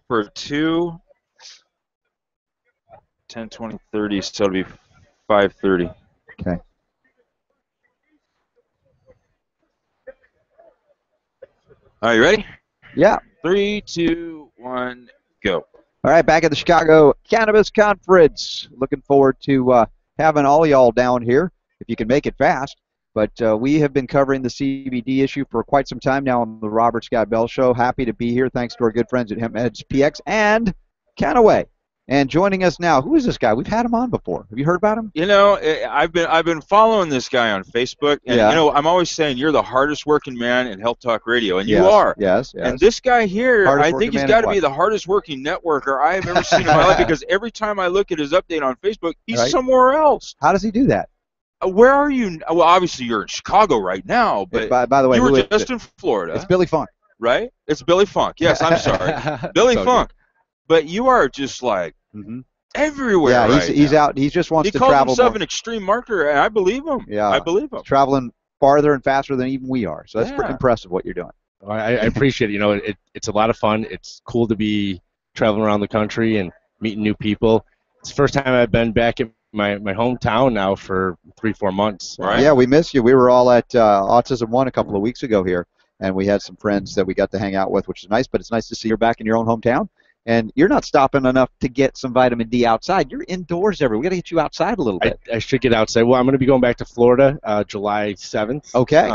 per 2, 10, 20, 30, so it'll be 530. Okay. Are you ready? Yeah. 3, 2, 1, go. All right, back at the Chicago Cannabis Conference. Looking forward to having all y'all down here, if you can make it fast. But we have been covering the CBD issue for quite some time now on the Robert Scott Bell Show. Happy to be here, thanks to our good friends at HempMeds PX and Canaway. And joining us now, who is this guy? We've had him on before. Have you heard about him? You know, I've been following this guy on Facebook, and Yeah. you know, I'm always saying you're the hardest working man in Health Talk Radio, and Yes, you are. Yes. And this guy here, Hardest I working think he's man got in to be what? the hardest working networker I have ever seen in my life, because every time I look at his update on Facebook, he's Right. somewhere else. How does he do that? Where are you? Well, obviously you're in Chicago right now, but By the way, you were who is just it? in Florida. It's Billy Funk. Right? It's Billy Funk. Yes, I'm sorry. Billy So Funk. But you are just like everywhere. Yeah, he's now. out. He just wants He to calls travel himself more. an extreme marketer, and I believe him. Yeah, I believe him. He's traveling farther and faster than even we are. So that's pretty Yeah. impressive what you're doing. I appreciate it. You know, it's a lot of fun. It's cool to be traveling around the country and meeting new people. It's the first time I've been back at my hometown now for 3-4 months. Right. Yeah, we missed you. We were all at Autism One a couple of weeks ago here, and we had some friends that we got to hang out with, which is nice. But it's nice to see you're back in your own hometown. And you're not stopping enough to get some vitamin D outside. You're indoors everywhere. We got to get you outside a little bit. I should get outside. Well, I'm going to be going back to Florida July 7th. Okay.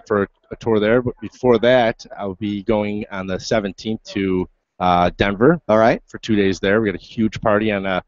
For a tour there. But before that, I'll be going on the 17th to Denver. All right. For 2 days there. We got a huge party on a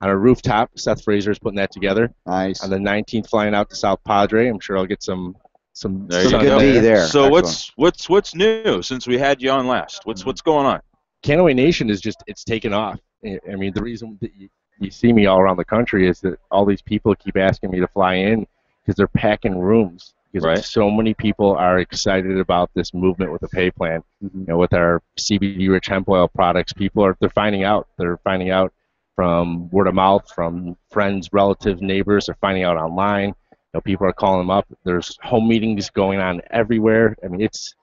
rooftop. Seth Fraser is putting that together. Nice. On the 19th, flying out to South Padre. I'm sure I'll get some There you Some go. good D there. So Excellent. what's new since we had you on last? What's going on? Canaway Nation is it's taken off. I mean, the reason that you see me all around the country is that all these people keep asking me to fly in because they're packing rooms. Because Right. so many people are excited about this movement with the pay plan. You know, with our CBD-rich hemp oil products, they're finding out. They're finding out from word of mouth, from friends, relatives, neighbors. They're finding out online. You know, people are calling them up. There's home meetings going on everywhere. I mean, it's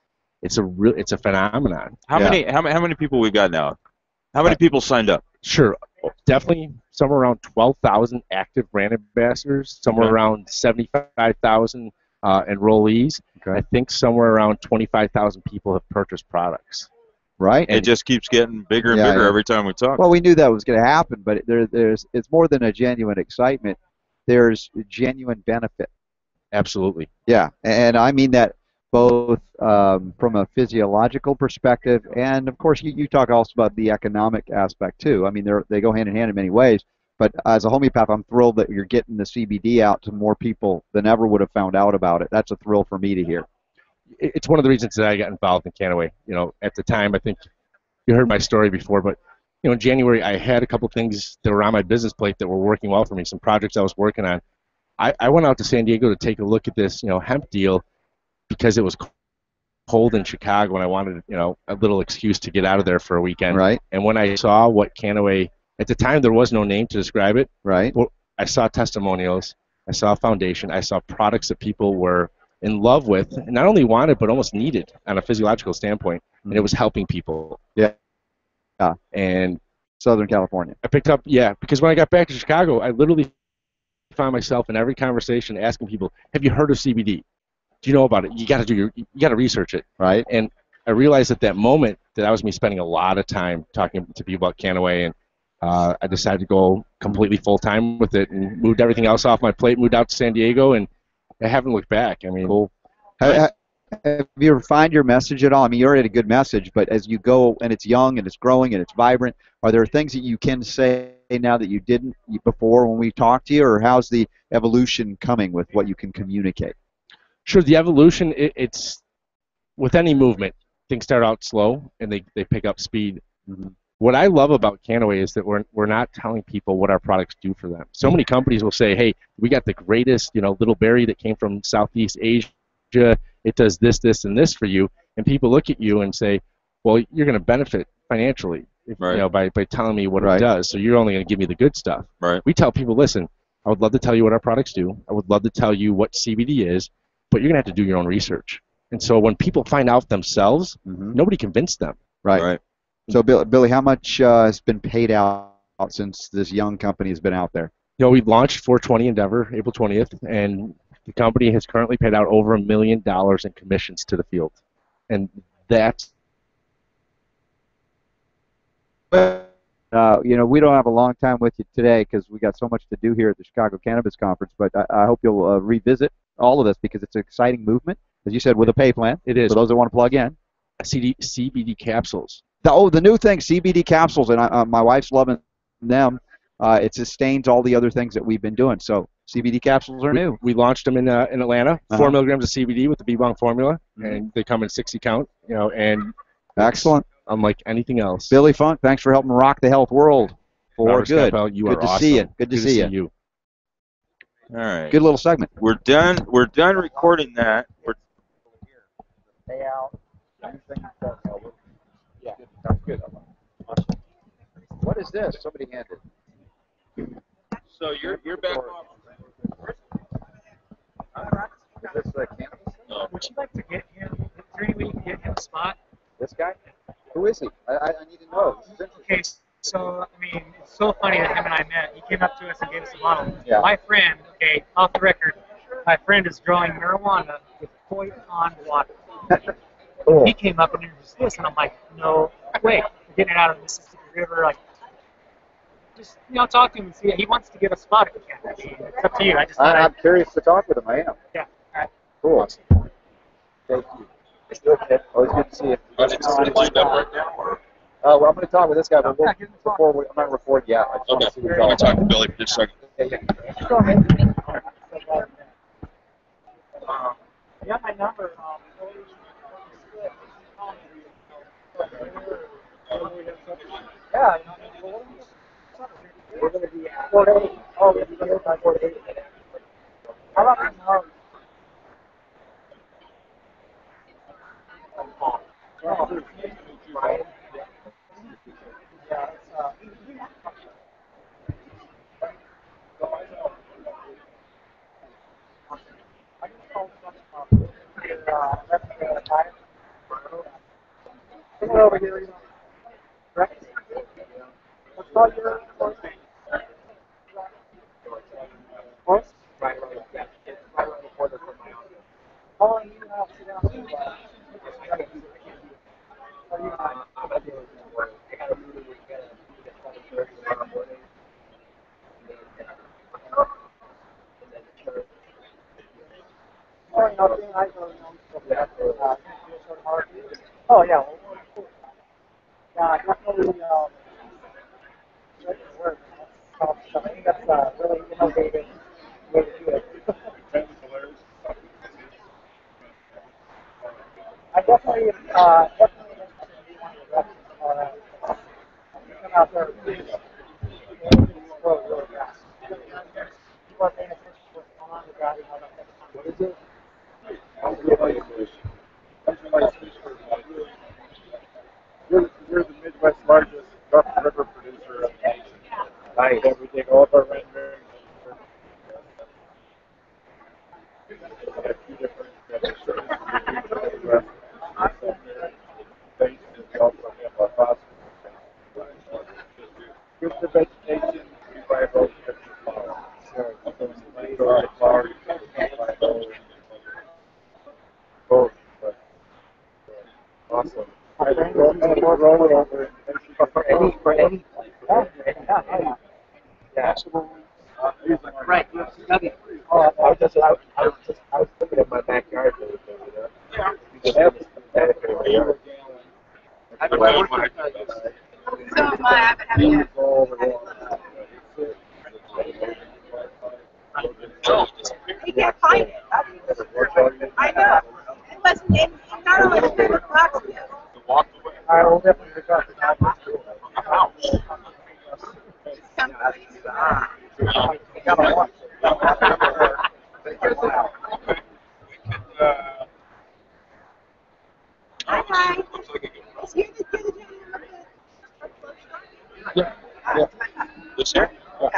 a phenomenon. How many people we've got now? How many people signed up? Sure, definitely somewhere around 12,000 active brand ambassadors, somewhere Okay. around 75,000 enrollees. Okay. I think somewhere around 25,000 people have purchased products. Right. It just keeps getting bigger and Yeah, bigger yeah. every time we talk. Well, we knew that was going to happen, but it's more than a genuine excitement. There's genuine benefit. Absolutely. Yeah, and I mean that both from a physiological perspective, and of course you talk also about the economic aspect too. I mean they go hand in hand in many ways. But as a homeopath, I'm thrilled that you're getting the CBD out to more people than ever would have found out about it. That's a thrill for me to hear. It's one of the reasons that I got involved in Canaway. You know, at the time, I think you heard my story before, but you know, in January, I had a couple things that were on my business plate that were working well for me. Some projects I was working on. I went out to San Diego to take a look at this, you know, hemp deal because it was cold in Chicago and I wanted, you know, a little excuse to get out of there for a weekend. Right. And when I saw what Canaway, at the time there was no name to describe it. Right. Well, I saw testimonials, I saw a foundation, I saw products that people were in love with, and not only wanted but almost needed on a physiological standpoint, and it was helping people. Yeah. And Southern California. I picked up, because when I got back to Chicago, I literally found myself in every conversation asking people, "Have you heard of CBD? Do you know about it? You got to research it." Right. And I realized at that moment that was me spending a lot of time talking to people about Canaway, and I decided to go completely full time with it and moved everything else off my plate, moved out to San Diego, and I haven't looked back. I mean, Cool. Have you ever refined your message at all? I mean, you already had a good message, but as you go and it's young and it's growing and it's vibrant, are there things that you can say now that you didn't before when we talked to you, or how's the evolution coming with what you can communicate? Sure, the evolution, it's with any movement, things start out slow and they pick up speed. Mm-hmm. What I love about Canaway is that we're not telling people what our products do for them. So many companies will say, "Hey, we got the greatest, you know, little berry that came from Southeast Asia. It does this, this, and this for you." And people look at you and say, "Well, you're going to benefit financially, you know, by telling me what it does. So you're only going to give me the good stuff." Right. We tell people, "Listen, I would love to tell you what our products do. I would love to tell you what CBD is, but you're going to have to do your own research." And so when people find out themselves, nobody convinced them. Right. So, Billy, how much has been paid out since this young company has been out there? You know, we launched 420 Endeavor April 20th, and the company has currently paid out over $1 million in commissions to the field, and that's We don't have a long time with you today because we got so much to do here at the Chicago Cannabis Conference, but I hope you'll revisit all of this because it's an exciting movement, as you said, with a pay plan. it is For those that want to plug in. CBD capsules. The new thing, CBD capsules, and my wife's loving them. It sustains all the other things that we've been doing. So CBD capsules are new. We launched them in Atlanta, 4 milligrams of CBD with the B-Bong formula, and they come in 60 count. And excellent. Unlike anything else. Billy Funk, thanks for helping rock the health world. Robert Good. Scappell, you good are to awesome. see you. Good to see you. All right. Good little segment. We're done recording that. Yeah, that's good. What is this? Somebody handed. So you're back off. Is this cannabis? Would you like to get him? Is there any way you can get him a spot? This guy? Who is he? I need to know. This is interesting. Okay, so I mean, it's so funny that him and I met. He came up to us and gave us a bottle. Yeah. My friend, okay, off the record, my friend is growing marijuana with koi pond water. Cool. He came up and introduced this, and I'm like, no way. We're getting it out of the Mississippi River, like. Just talk to him and see. He wants to get a spot if he can. I mean, it's up to you. I just thought I'm curious to talk with him. I am. yeah. All right. Cool. Thank you. Always good to see you. Lined up right now, or? Well, I'm going to talk with this guy, but I'm not going to record yet. I just want to see what Let me he's talk to Billy for just a second. Go ahead. You got my number. Yeah. We're going to be at 4 days. Oh, we're going to be here by 4 days. How about tomorrow? Right. Yeah, come over here. Right. What's called your horse? Horse? Right. Yeah. Right around the corner from my house. How long do you have to sit down to I'm going to do it tomorrow. I got a meeting with you at 7:30 tomorrow morning. Oh, yeah. Yeah, definitely. I think that's really innovative way to do it. I definitely want to come out there and grow really fast. People are paying attention to what's going on with that. What is it? We're the Midwest largest rough river producer of the nation. Nice. So we take all of our rendering. We have two different based, and we also have our phosphorus. With the vegetation, we buy both different flowers. Sure. So we grow the flowers, we buy those. Both. But, awesome. Roll it over. For any. Yeah. Right. I was thinking of my backyard the other day, you know? Yeah. You have that in my yard. So am I. I've been having a he can't find it. I know. It wasn't in, not only in the box, I will definitely pick up the Hi. Is here the gentleman with the Yeah. This here? Yeah.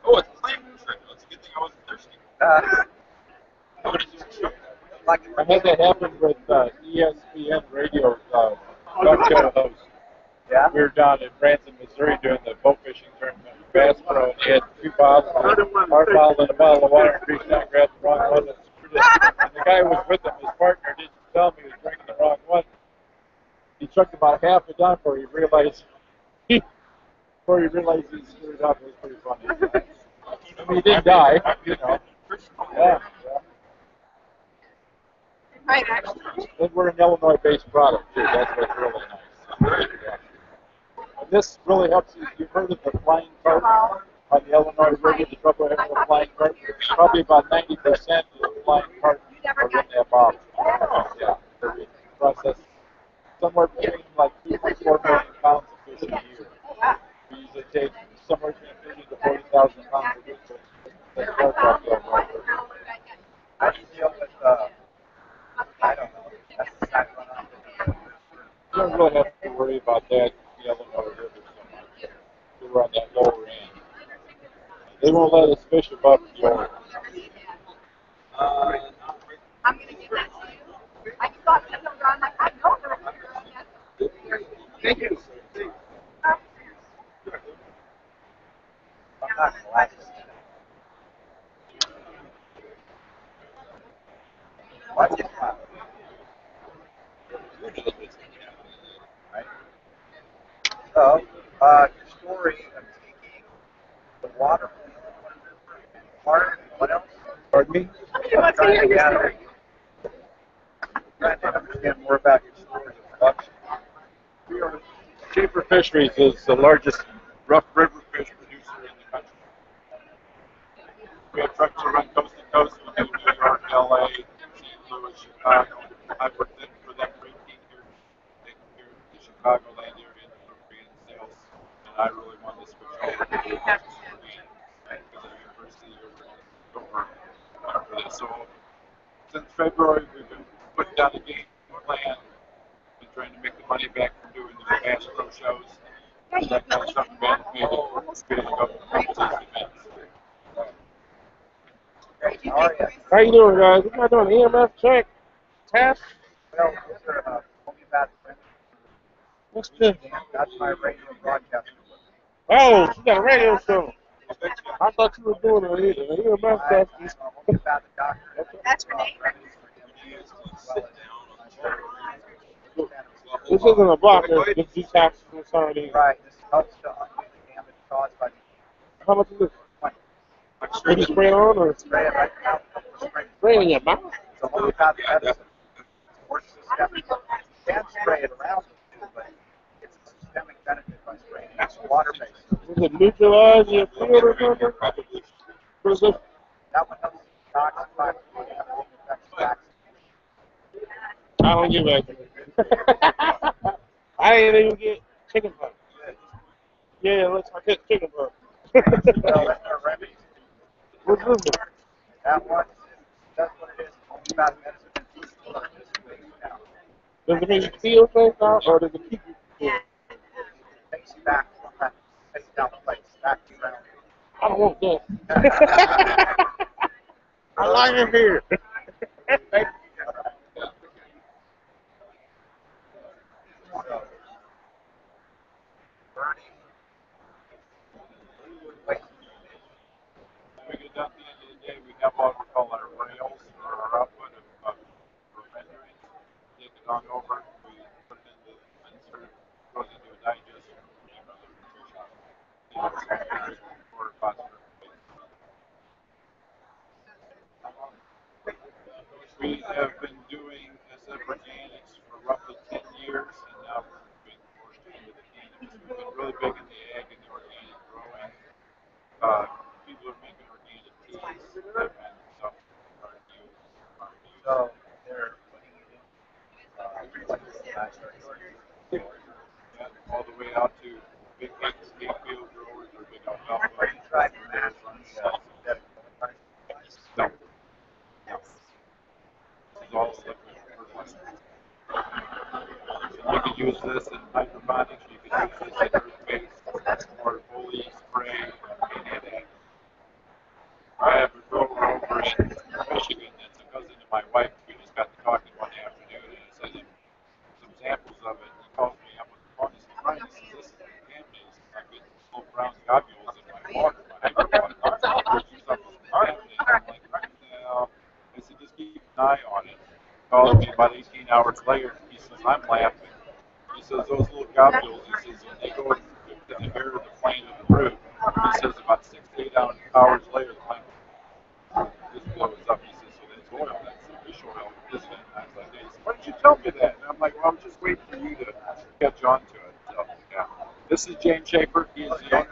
Oh, it's a flame trick. That's a good thing I wasn't thirsty. I had that happen with ESPN radio talk show host. Yeah. We were down in Branson, Missouri doing the boat fishing tournament with Bass Pro, and he had two bottles, our bottle and a bottle of water, and reached out and grabbed the wrong one and screwed it. And the guy who was with him, his partner, didn't tell him he was drinking the wrong one. He chucked about half it down before he realized he screwed up. It was pretty funny. I mean, he didn't die, you know. Yeah. Right, actually. And we're an Illinois-based product, too. That's what's really nice. Yeah. And this really helps you. You've heard of the flying cart on the Illinois River, the trouble with the flying cart? Probably about 90% of the flying cart are in that bottle. Yeah. The process somewhere between like 2 to 4 million pounds of fish a year. We usually take somewhere between 30 to 40,000 pounds of fish. That's cart off the Illinois River. How do you deal with, I don't know, pesticide runoff? You don't really have to worry about that in the Illinois River so much. We're on that lower end. They won't let us fish above Florida. I'm going to give that to you. I thought that was on, like, I know they're here. Thank you. I'm not going to lie. Watch it. Right? So, your story of taking the water from the Illinois River and farm, what else? Pardon me? You want to hear your story? Trying to understand more about your story of production. Schaefer Fisheries is the largest rough river fish producer in the country. We have trucks that run coast to coast. We do New York, LA, St. Louis, Chicago. I've worked for them for 18 years, taking care of the Chicagoland area and delivery and sales. And I really want to switch over to the because of university over for this. So since February, we've been putting down a game plan. Been trying to make the money back from doing the Bass Pro shows. That kind of stuff. Been getting up to these events. How you doing, guys? We're doing an EMF check test. Well, these are homeopathic remedies. What's this? That's my radio broadcast. Oh, she got a radio show. I thought you were doing an EMF I'm test. a homeopathic doctor. That's Renee. This isn't a blocker. This detox from sardine. Right. This helps to undo the damage caused by the How much is this? plant. Did you spray it on or Spray it right now. Spray spray it in your mouth? It's a homeopathic medicine. Works systemic. You can spray it around too, but it's a systemic benefit by spraying it. It's water-based. Does it neutralize your field or something? What is this? That one helps detoxify the damaging effects of vaccine. I don't get vaccinated. I didn't even get chicken pox. Yeah, I get chicken pox. Well, that's our remedies. What's this one? That one, that's what it is. Homeopathic medicine. It's just ways down. Does it make you feel things out or does it keep you feel? Takes you back from that face down place, back to ground. I don't want that. I like it here. So, burning. Wait. When we get done at the end of the day, we have what we call our rails or our output of rendering. Take it on over, we put it in the insert, goes into a digester, and another fish out. Or phosphorus. We have been doing SF Organics for roughly 10 years, and now we're being forced into the cannabis. We've been really big in the ag and the organic growing. People are making organic teas and stuff. So, they're putting it in, Yeah, all the way out to big field growers or big alfalfa. are you trying to match the synthetic No. This is all liquid fertilizer. So you can use this in hydroponics, you can use this in earth-based or foliage spray, any of that. I have a grower over in Michigan that's a cousin of my wife. We just got to talking one afternoon, and I said, later, he says, I'm laughing. He says, those little globules, he says, when they go to the air of the plane of the root, he says, about 6 to 8 hours later, the plane just blows up. He says, so that's oil. That's the fish oil. This and that. I was like, he said, why didn't you tell me that? And I'm like, well, I was just waiting for you to catch on to it. So, yeah. This is James Schaefer. He is the owner